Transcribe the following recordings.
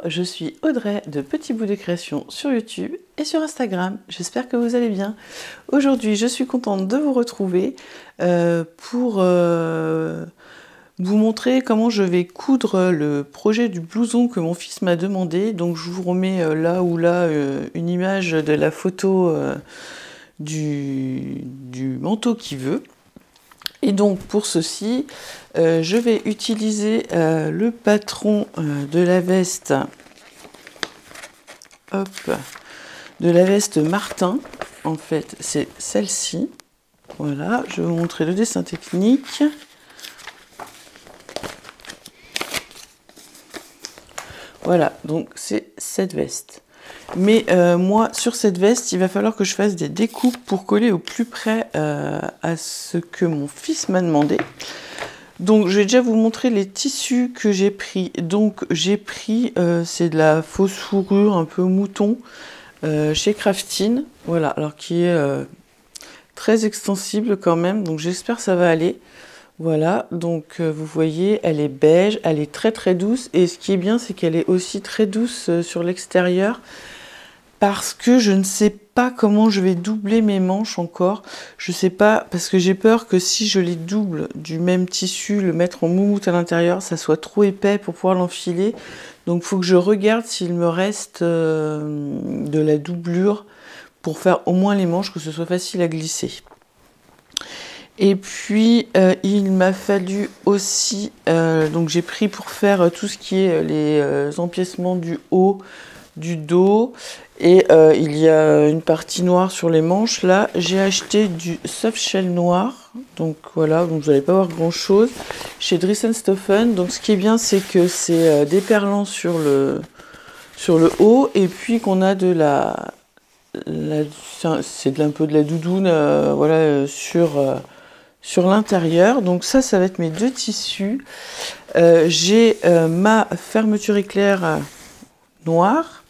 je suis Audrey de Petit Bout de Création sur YouTube et sur Instagram. J'espère que vous allez bien. Aujourd'hui, je suis contente de vous retrouver pour vous montrer comment je vais coudre le projet du blouson que mon fils m'a demandé. Donc je vous remets là ou là une image de la photo du manteau qu'il veut. Et donc pour ceci, je vais utiliser le patron de la veste, de la veste Martin. En fait, c'est celle-ci. Voilà, je vais vous montrer le dessin technique. Voilà, donc c'est cette veste. Mais moi, sur cette veste, il va falloir que je fasse des découpes pour coller au plus près à ce que mon fils m'a demandé. Donc, je vais déjà vous montrer les tissus que j'ai pris. Donc, j'ai pris, c'est de la fausse fourrure, un peu mouton, chez Craftine. Voilà, alors qui est très extensible quand même. Donc, j'espère que ça va aller. Voilà, donc vous voyez, elle est beige, elle est très très douce. Et ce qui est bien, c'est qu'elle est aussi très douce sur l'extérieur. Parce que je ne sais pas comment je vais doubler mes manches encore. Je sais pas, parce que j'ai peur que si je les double du même tissu, le mettre en moumoute à l'intérieur, ça soit trop épais pour pouvoir l'enfiler. Donc il faut que je regarde s'il me reste de la doublure pour faire au moins les manches, que ce soit facile à glisser. Et puis il m'a fallu aussi, donc j'ai pris pour faire tout ce qui est les empiècements du haut, du dos, et il y a une partie noire sur les manches. Là j'ai acheté du soft shell noir, donc voilà, donc vous n'allez pas voir grand chose, chez Dries & Stoffen. Donc ce qui est bien, c'est que c'est déperlant sur le haut, et puis qu'on a de c'est un peu de la doudoune, voilà, sur l'intérieur. Donc ça va être mes deux tissus. J'ai ma fermeture éclair noire.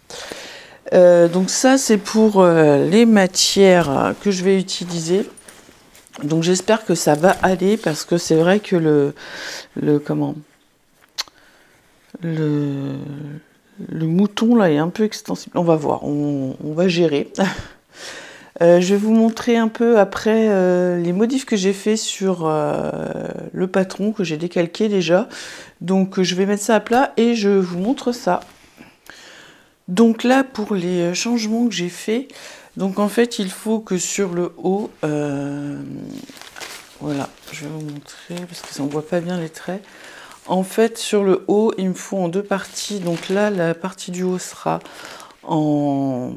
Donc ça, c'est pour les matières que je vais utiliser. Donc j'espère que ça va aller, parce que c'est vrai que le mouton là est un peu extensible. On va voir, on va gérer. Je vais vous montrer un peu après les modifs que j'ai fait sur le patron que j'ai décalqué déjà. Donc je vais mettre ça à plat et je vous montre ça. Donc là, pour les changements que j'ai fait, donc en fait il faut que sur le haut, voilà, je vais vous montrer parce que ça on voit pas bien les traits. En fait sur le haut il me faut en deux parties. Donc là la partie du haut sera en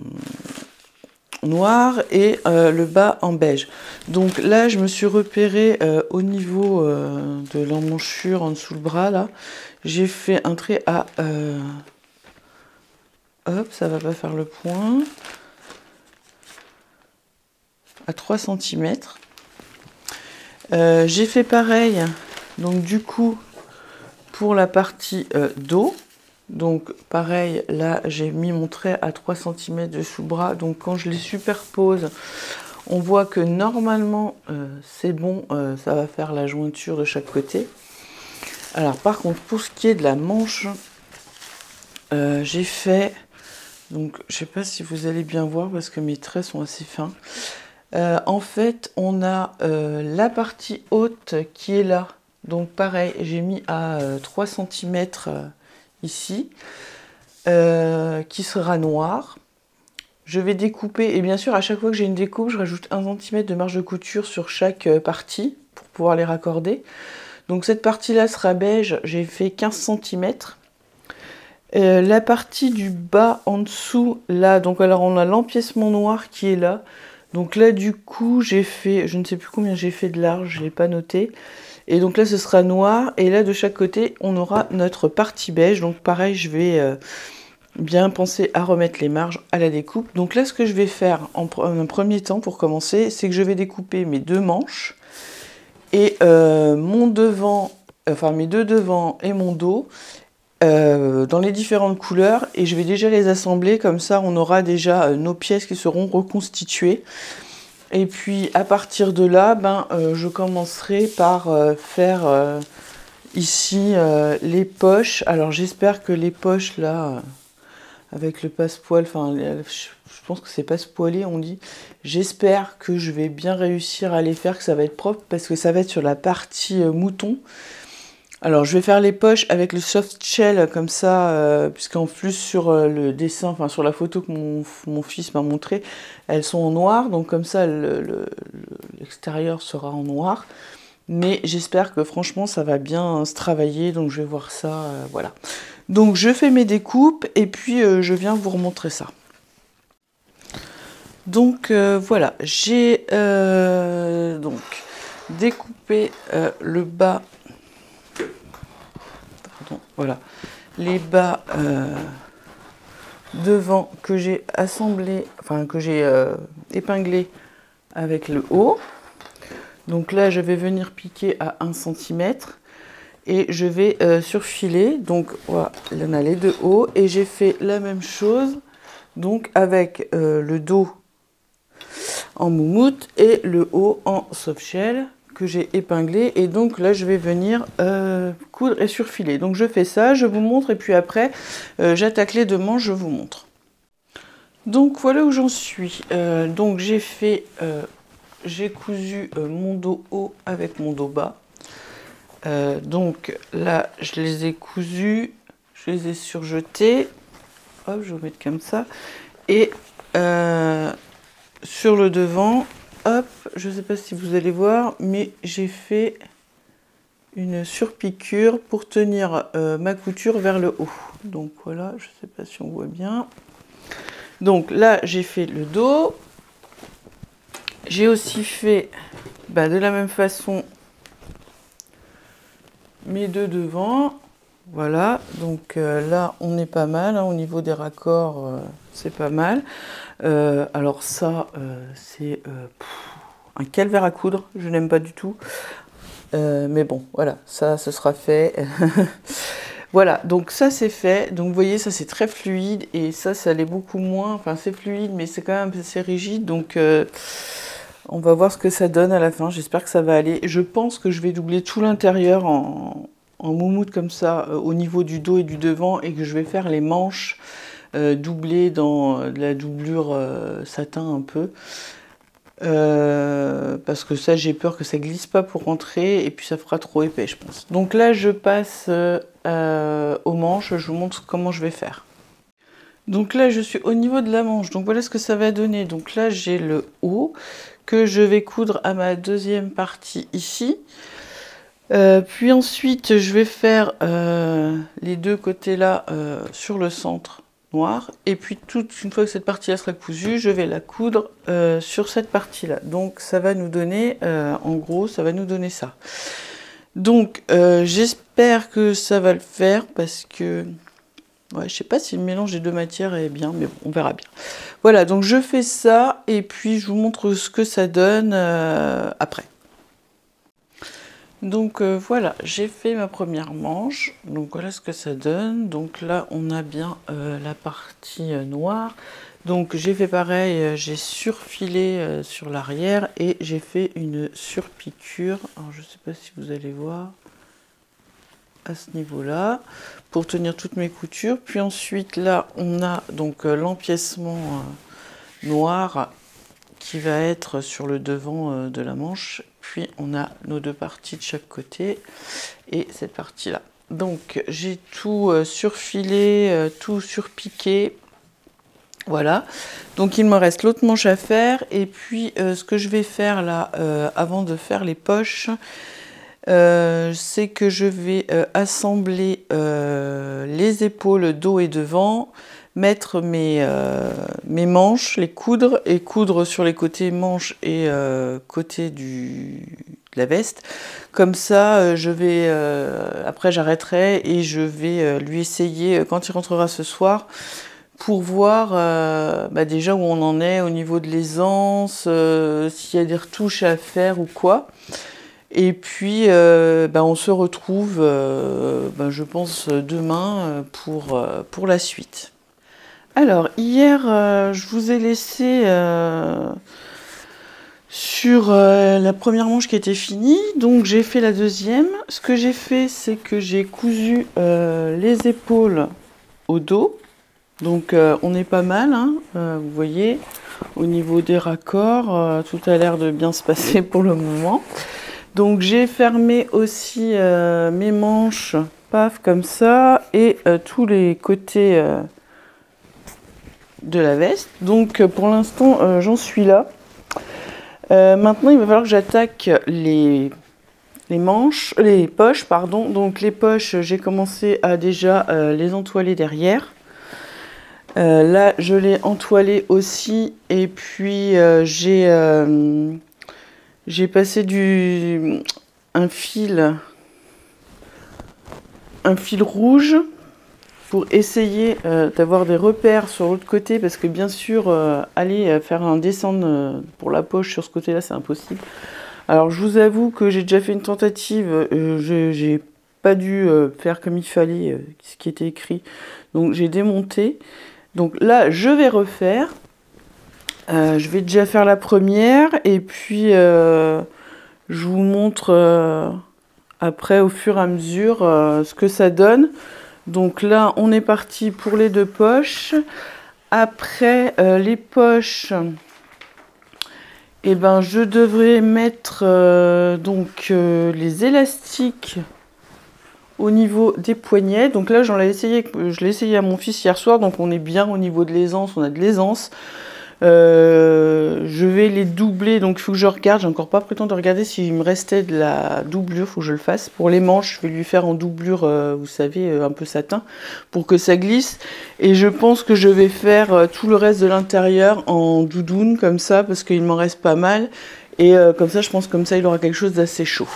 noir et le bas en beige. Donc là je me suis repérée au niveau de l'emmanchure en dessous le bras là, j'ai fait un trait à hop, ça va pas faire le point, à 3 cm. J'ai fait pareil donc du coup pour la partie dos. Donc pareil, là j'ai mis mon trait à 3 cm de sous-bras. Donc quand je les superpose, on voit que normalement c'est bon, ça va faire la jointure de chaque côté. Alors par contre, pour ce qui est de la manche, j'ai fait, donc je sais pas si vous allez bien voir parce que mes traits sont assez fins. En fait on a la partie haute qui est là. Donc pareil, j'ai mis à 3 cm ici, qui sera noir. Je vais découper, et bien sûr à chaque fois que j'ai une découpe, je rajoute 1 cm de marge de couture sur chaque partie pour pouvoir les raccorder. Donc cette partie là sera beige, j'ai fait 15 cm. La partie du bas en dessous là, donc alors on a l'empiècement noir qui est là. Donc là du coup j'ai fait, je ne sais plus combien j'ai fait de large, je ne l'ai pas noté. Et donc là ce sera noir, et là de chaque côté on aura notre partie beige. Donc pareil, je vais bien penser à remettre les marges à la découpe. Donc là ce que je vais faire en un premier temps pour commencer, c'est que je vais découper mes deux manches et mon devant, enfin mes deux devants et mon dos dans les différentes couleurs, et je vais déjà les assembler, comme ça on aura déjà nos pièces qui seront reconstituées. Et puis à partir de là, je commencerai par faire ici les poches. Alors j'espère que les poches là, avec le passe-poil, enfin je pense que c'est passe-poilé on dit. J'espère que je vais bien réussir à les faire, que ça va être propre, parce que ça va être sur la partie mouton. Alors je vais faire les poches avec le soft shell comme ça, puisqu'en plus sur le dessin, enfin sur la photo que mon fils m'a montré, elles sont en noir, donc comme ça l'extérieur sera en noir. Mais j'espère que franchement ça va bien se travailler, donc je vais voir ça, voilà. Donc je fais mes découpes et puis je viens vous remontrer ça. Donc voilà, j'ai donc découpé le bas. Pardon, voilà, les bas devant que j'ai assemblé, enfin que j'ai épinglé avec le haut. Donc là, je vais venir piquer à 1 cm et je vais surfiler. Donc voilà, il y en a les deux hauts et j'ai fait la même chose donc avec le dos en moumoute et le haut en soft shell que j'ai épinglé, et donc là je vais venir coudre et surfiler. Donc je fais ça, je vous montre, et puis après j'attaque les deux manches, je vous montre. Donc voilà où j'en suis. Donc j'ai fait, j'ai cousu mon dos haut avec mon dos bas. Donc là je les ai cousus, je les ai surjetés. Hop, je vais vous mettre comme ça. Et sur le devant, hop, je ne sais pas si vous allez voir, mais j'ai fait une surpiqûre pour tenir ma couture vers le haut. Donc voilà, je ne sais pas si on voit bien. Donc là, j'ai fait le dos. J'ai aussi fait de la même façon mes deux devant. Voilà, donc là, on est pas mal, hein, au niveau des raccords, c'est pas mal. Alors ça, c'est un calvaire à coudre, je n'aime pas du tout. Mais bon, voilà, ça, ce sera fait. Voilà, donc ça, c'est fait. Donc vous voyez, ça, c'est très fluide. Et ça l'est beaucoup moins. Enfin, c'est fluide, mais c'est quand même assez rigide. Donc, on va voir ce que ça donne à la fin. J'espère que ça va aller. Je pense que je vais doubler tout l'intérieur en moumoute comme ça, au niveau du dos et du devant. Et que je vais faire les manches doublées dans de la doublure satin un peu. Parce que ça, j'ai peur que ça glisse pas pour rentrer et puis ça fera trop épais, je pense. Donc là, je passe aux manches, je vous montre comment je vais faire. Donc là, je suis au niveau de la manche, donc voilà ce que ça va donner. Donc là, j'ai le haut que je vais coudre à ma deuxième partie ici. Puis ensuite, je vais faire les deux côtés là sur le centre noir, et puis une fois que cette partie là sera cousue, je vais la coudre sur cette partie là. Donc ça va nous donner en gros, ça va nous donner ça. Donc j'espère que ça va le faire, parce que ouais, je sais pas si le mélange des deux matières est bien, mais bon, on verra bien. Voilà, donc je fais ça et puis je vous montre ce que ça donne après. Donc voilà, j'ai fait ma première manche, donc voilà ce que ça donne. Donc là, on a bien la partie noire. Donc j'ai fait pareil, j'ai surfilé sur l'arrière et j'ai fait une surpiqûre. Alors je ne sais pas si vous allez voir à ce niveau-là, pour tenir toutes mes coutures. Puis ensuite là, on a donc l'empiècement noir qui va être sur le devant de la manche. Puis on a nos deux parties de chaque côté et cette partie là. Donc j'ai tout surfilé, tout surpiqué. Voilà, donc il me reste l'autre manche à faire. Et puis ce que je vais faire là, avant de faire les poches, c'est que je vais assembler les épaules, dos et devant, mettre mes manches, les coudre, et coudre sur les côtés manches et côté de la veste. Comme ça, je vais après j'arrêterai et je vais lui essayer quand il rentrera ce soir, pour voir déjà où on en est au niveau de l'aisance, s'il y a des retouches à faire ou quoi. Et puis on se retrouve je pense demain pour la suite. Alors hier je vous ai laissé sur la première manche qui était finie, donc j'ai fait la deuxième. Ce que j'ai fait, c'est que j'ai cousu les épaules au dos. Donc on est pas mal, hein, vous voyez, au niveau des raccords, tout a l'air de bien se passer pour le moment. Donc j'ai fermé aussi mes manches, paf, comme ça, et tous les côtés de la veste. Donc pour l'instant j'en suis là. Maintenant il va falloir que j'attaque les poches, pardon. Donc les poches, j'ai commencé à déjà les entoiler derrière. Là je l'ai entoilé aussi, et puis j'ai passé un fil rouge pour essayer d'avoir des repères sur l'autre côté, parce que bien sûr aller faire un descendre pour la poche sur ce côté là c'est impossible. Alors je vous avoue que j'ai déjà fait une tentative, j'ai pas dû faire comme il fallait ce qui était écrit, donc j'ai démonté. Donc là je vais refaire, je vais déjà faire la première, et puis je vous montre après au fur et à mesure ce que ça donne. Donc là on est parti pour les deux poches. Après les poches, et ben je devrais mettre les élastiques au niveau des poignets. Donc là je l'ai essayé à mon fils hier soir, donc on est bien au niveau de l'aisance, on a de l'aisance. Je vais les doubler, donc il faut que je regarde, j'ai encore pas pris le temps de regarder s'il me restait de la doublure, il faut que je le fasse. Pour les manches, je vais lui faire en doublure, vous savez, un peu satin, pour que ça glisse. Et je pense que je vais faire tout le reste de l'intérieur en doudoune, comme ça, parce qu'il m'en reste pas mal. Et comme ça, je pense comme ça, il aura quelque chose d'assez chaud.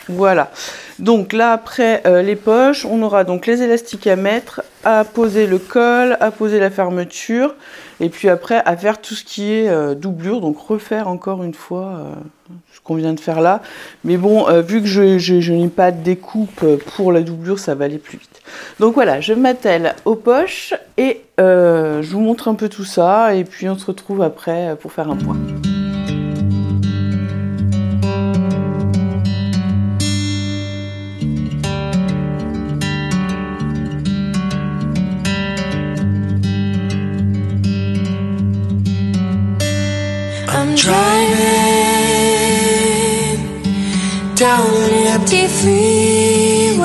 Voilà. Donc là, après les poches, on aura donc les élastiques à mettre, à poser le col, à poser la fermeture, et puis après à faire tout ce qui est doublure, donc refaire encore une fois ce qu'on vient de faire là. Mais bon, vu que je n'ai pas de découpe pour la doublure, ça va aller plus vite. Donc voilà, je m'attelle aux poches et je vous montre un peu tout ça, et puis on se retrouve après pour faire un point. Driving down an empty freeway,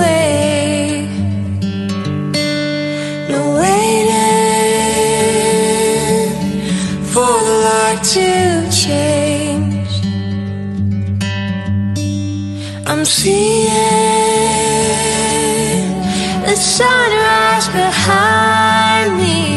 no waiting for the light to change. I'm seeing the sunrise behind me.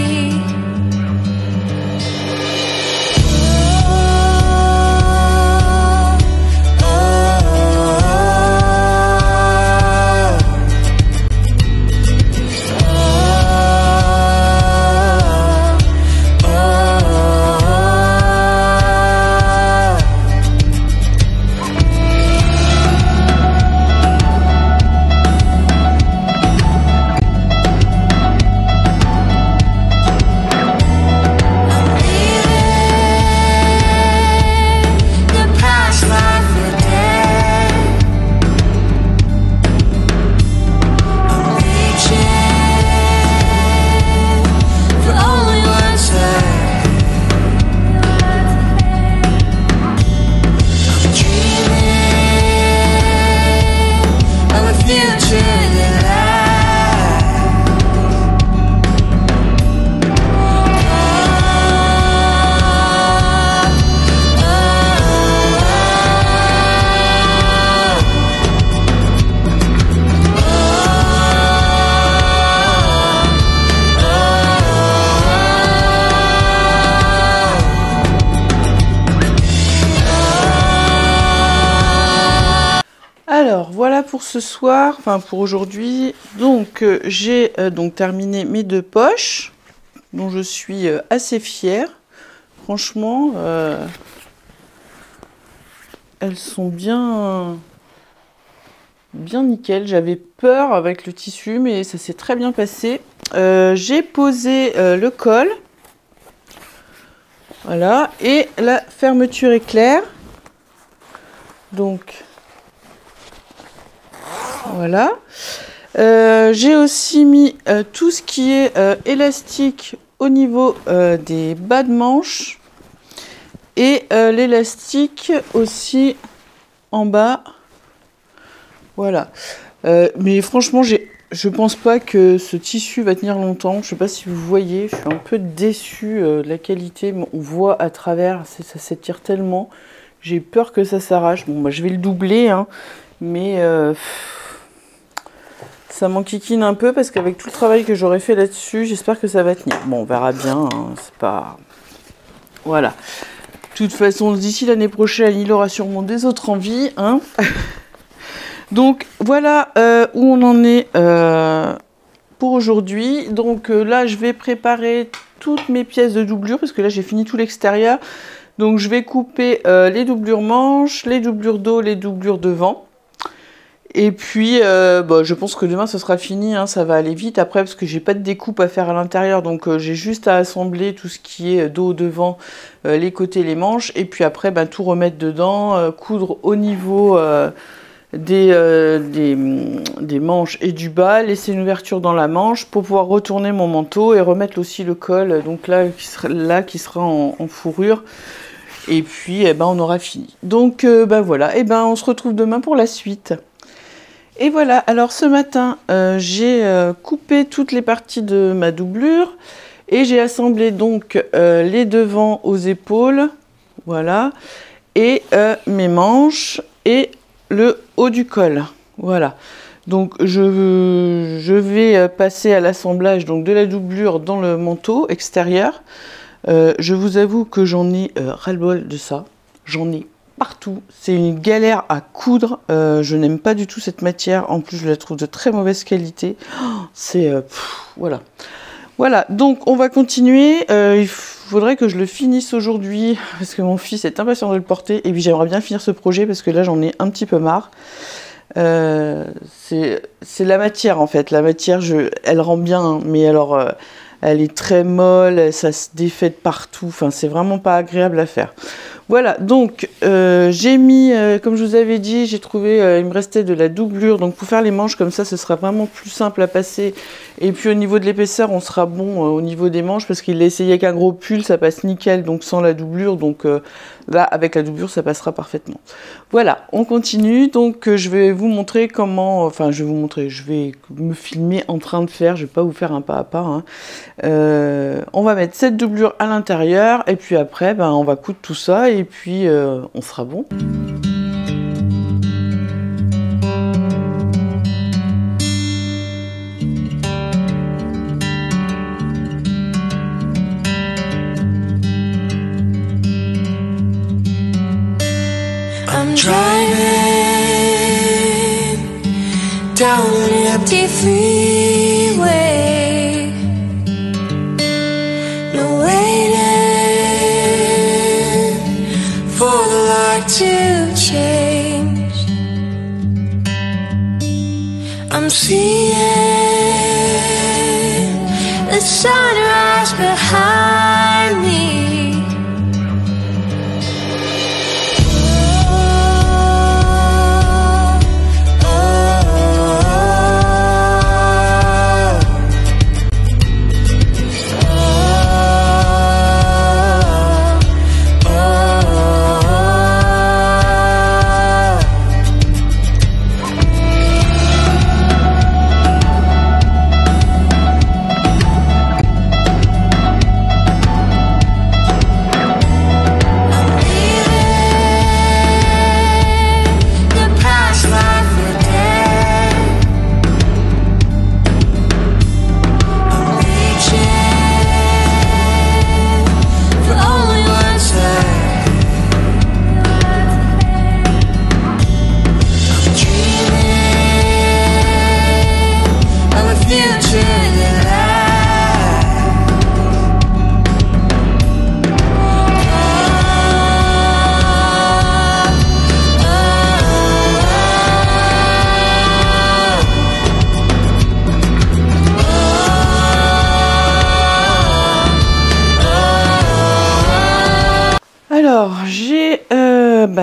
Alors voilà pour ce soir, enfin pour aujourd'hui. Donc j'ai donc terminé mes deux poches, dont je suis assez fière. Franchement, elles sont bien nickel. J'avais peur avec le tissu, mais ça s'est très bien passé. J'ai posé le col, voilà, et la fermeture éclair. Donc voilà. J'ai aussi mis tout ce qui est élastique au niveau des bas de manche et l'élastique aussi en bas. Voilà. Mais franchement, je pense pas que ce tissu va tenir longtemps. Je sais pas si vous voyez, je suis un peu déçue de la qualité. Mais on voit à travers, ça s'étire tellement. J'ai peur que ça s'arrache. Bon, bah, je vais le doubler, hein, mais ça m'enquiquine un peu parce qu'avec tout le travail que j'aurais fait là-dessus, j'espère que ça va tenir. Bon, on verra bien. Hein, c'est pas... Voilà. De toute façon, d'ici l'année prochaine, il aura sûrement des autres envies, hein. Donc voilà où on en est pour aujourd'hui. Donc là, je vais préparer toutes mes pièces de doublure parce que là, j'ai fini tout l'extérieur. Donc je vais couper les doublures manches, les doublures dos, les doublures devant. Et puis, je pense que demain, ce sera fini. Hein, ça va aller vite après parce que j'ai pas de découpe à faire à l'intérieur. Donc j'ai juste à assembler tout ce qui est dos, devant, les côtés, les manches. Et puis après, tout remettre dedans, coudre au niveau... des manches et du bas, laisser une ouverture dans la manche pour pouvoir retourner mon manteau et remettre aussi le col, donc là qui sera en fourrure, et puis on aura fini. Donc voilà, on se retrouve demain pour la suite. Et voilà, alors ce matin j'ai coupé toutes les parties de ma doublure et j'ai assemblé donc les devants aux épaules, voilà, et mes manches et le haut du col. Voilà. Donc je vais passer à l'assemblage donc de la doublure dans le manteau extérieur. Je vous avoue que j'en ai ras-le-bol de ça. J'en ai partout. C'est une galère à coudre. Je n'aime pas du tout cette matière. En plus, je la trouve de très mauvaise qualité. C'est voilà. Voilà, donc on va continuer. Il faudrait que je le finisse aujourd'hui parce que mon fils est impatient de le porter. Et puis j'aimerais bien finir ce projet parce que là j'en ai un petit peu marre. C'est la matière en fait. La matière, elle rend bien, hein, mais alors elle est très molle, ça se défait de partout. Enfin, c'est vraiment pas agréable à faire. Voilà, donc j'ai mis, comme je vous avais dit, j'ai trouvé, il me restait de la doublure, donc pour faire les manches comme ça, ce sera vraiment plus simple à passer. Et puis au niveau de l'épaisseur, on sera bon au niveau des manches, parce qu'il l'a essayé avec un gros pull, ça passe nickel, donc sans la doublure, donc là, avec la doublure, ça passera parfaitement. Voilà, on continue, donc je vais vous montrer comment, enfin je vais vous montrer, je vais me filmer en train de faire, je vais pas vous faire un pas à pas, hein. On va mettre cette doublure à l'intérieur, et puis après, on va coudre tout ça, et puis on sera bon. I'm driving down an empty freeway. No waiting for the light to change. I'm seeing the sunrise behind me.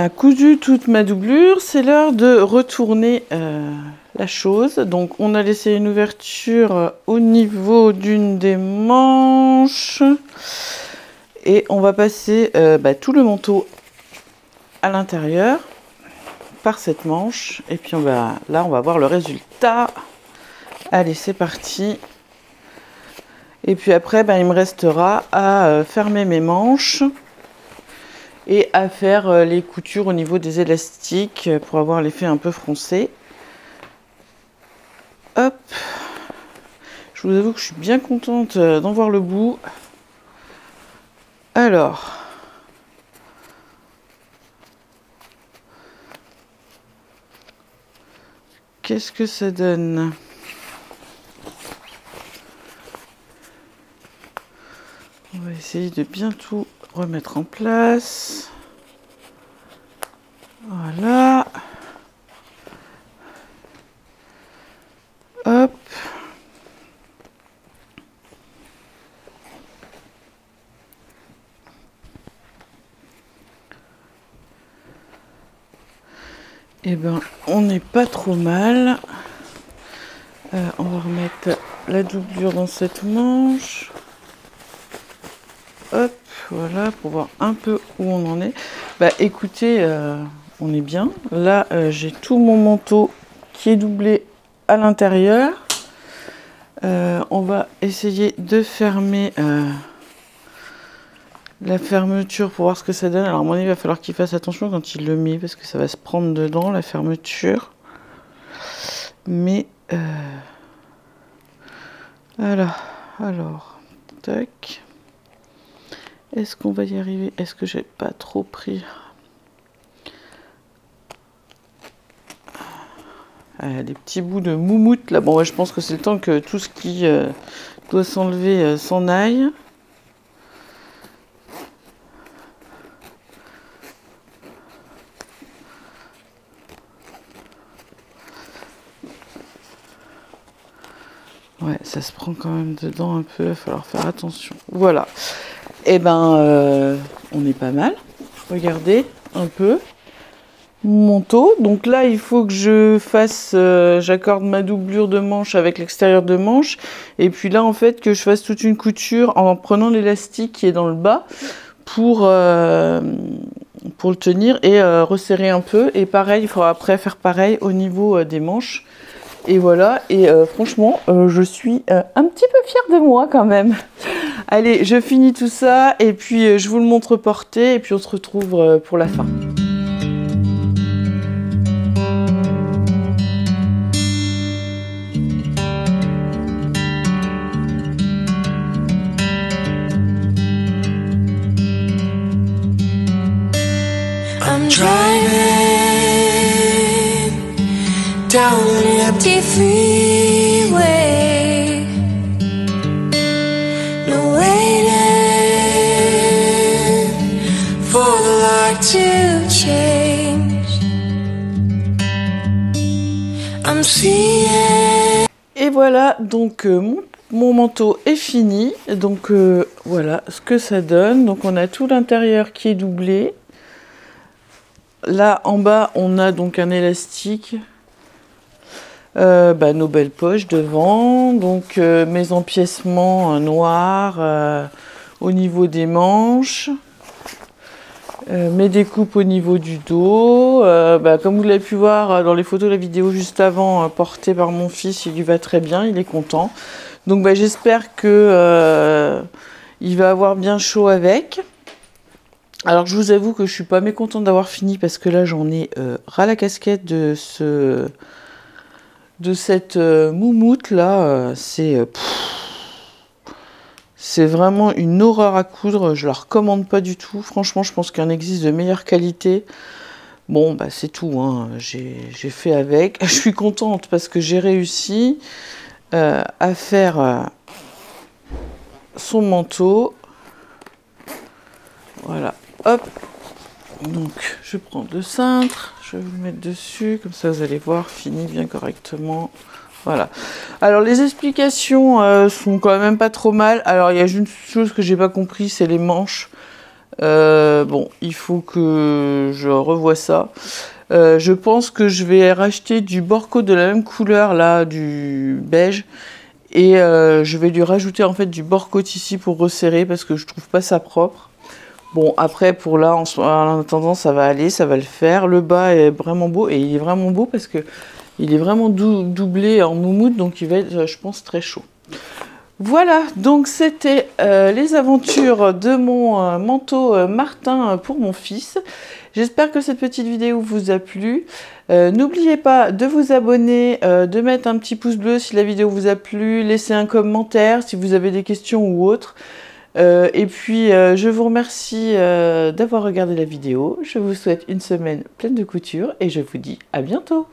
cousu toute ma doublure, c'est l'heure de retourner la chose. Donc on a laissé une ouverture au niveau d'une des manches et on va passer tout le manteau à l'intérieur par cette manche et puis là on va voir le résultat. Allez, c'est parti. Et puis après il me restera à fermer mes manches et à faire les coutures au niveau des élastiques pour avoir l'effet un peu froncé. Hop, je vous avoue que je suis bien contente d'en voir le bout. Alors, qu'est-ce que ça donne? On va essayer de bien tout remettre en place. Voilà. Hop. Eh ben, on n'est pas trop mal. On va remettre la doublure dans cette manche. Hop, voilà, pour voir un peu où on en est. Écoutez, on est bien. Là, j'ai tout mon manteau qui est doublé à l'intérieur. On va essayer de fermer la fermeture pour voir ce que ça donne. Alors, à mon avis, il va falloir qu'il fasse attention quand il le met parce que ça va se prendre dedans, la fermeture. Mais, voilà. Alors, tac. Est-ce qu'on va y arriver? Est-ce que j'ai pas trop pris? Des petits bouts de moumoute là. Bon, ouais, je pense que c'est le temps que tout ce qui doit s'enlever s'en aille. Ouais, ça se prend quand même dedans un peu. Il va falloir faire attention. Voilà. Et on est pas mal. Regardez un peu. Manteau. Donc là, il faut que je fasse, j'accorde ma doublure de manche avec l'extérieur de manche. Et puis là, en fait, que je fasse toute une couture en prenant l'élastique qui est dans le bas pour le tenir et resserrer un peu. Et pareil, il faudra après faire pareil au niveau des manches. Et voilà. Et franchement, je suis un petit peu fière de moi quand même. Allez, je finis tout ça et puis je vous le montre porté et puis on se retrouve pour la fin. I'm driving down an empty freeway. No waiting for the light to change. I'm seeing. Et voilà, donc mon manteau est fini. Donc voilà ce que ça donne. Donc on a tout l'intérieur qui est doublé. Là en bas on a donc un élastique, nos belles poches devant, donc mes empiècements noirs au niveau des manches, mes découpes au niveau du dos, comme vous l'avez pu voir dans les photos de la vidéo juste avant, portée par mon fils, il lui va très bien, il est content. Donc j'espère que il va avoir bien chaud avec. Alors je vous avoue que je suis pas mécontente d'avoir fini parce que là j'en ai ras la casquette de cette moumoute là. C'est vraiment une horreur à coudre, je la recommande pas du tout. Franchement je pense qu'il en existe de meilleure qualité. Bon c'est tout, hein. J'ai fait avec. Je suis contente parce que j'ai réussi à faire son manteau. Voilà. Hop, donc je prends le cintre, je vais vous le mettre dessus, comme ça vous allez voir, fini bien correctement. Voilà. Alors les explications sont quand même pas trop mal. Alors il y a juste une chose que j'ai pas compris, c'est les manches. Bon, il faut que je revoie ça. Je pense que je vais racheter du Borco de la même couleur, là, du beige. Et je vais lui rajouter en fait du Borco ici pour resserrer parce que je trouve pas ça propre. Bon, après, pour là, en attendant, ça va aller, ça va le faire. Le bas est vraiment beau et il est vraiment beau parce que il est vraiment doublé en moumoute, donc il va être, je pense, très chaud. Voilà, donc c'était les aventures de mon manteau Martin pour mon fils. J'espère que cette petite vidéo vous a plu. N'oubliez pas de vous abonner, de mettre un petit pouce bleu si la vidéo vous a plu, laissez un commentaire si vous avez des questions ou autres. Et puis, je vous remercie d'avoir regardé la vidéo. Je vous souhaite une semaine pleine de couture et je vous dis à bientôt.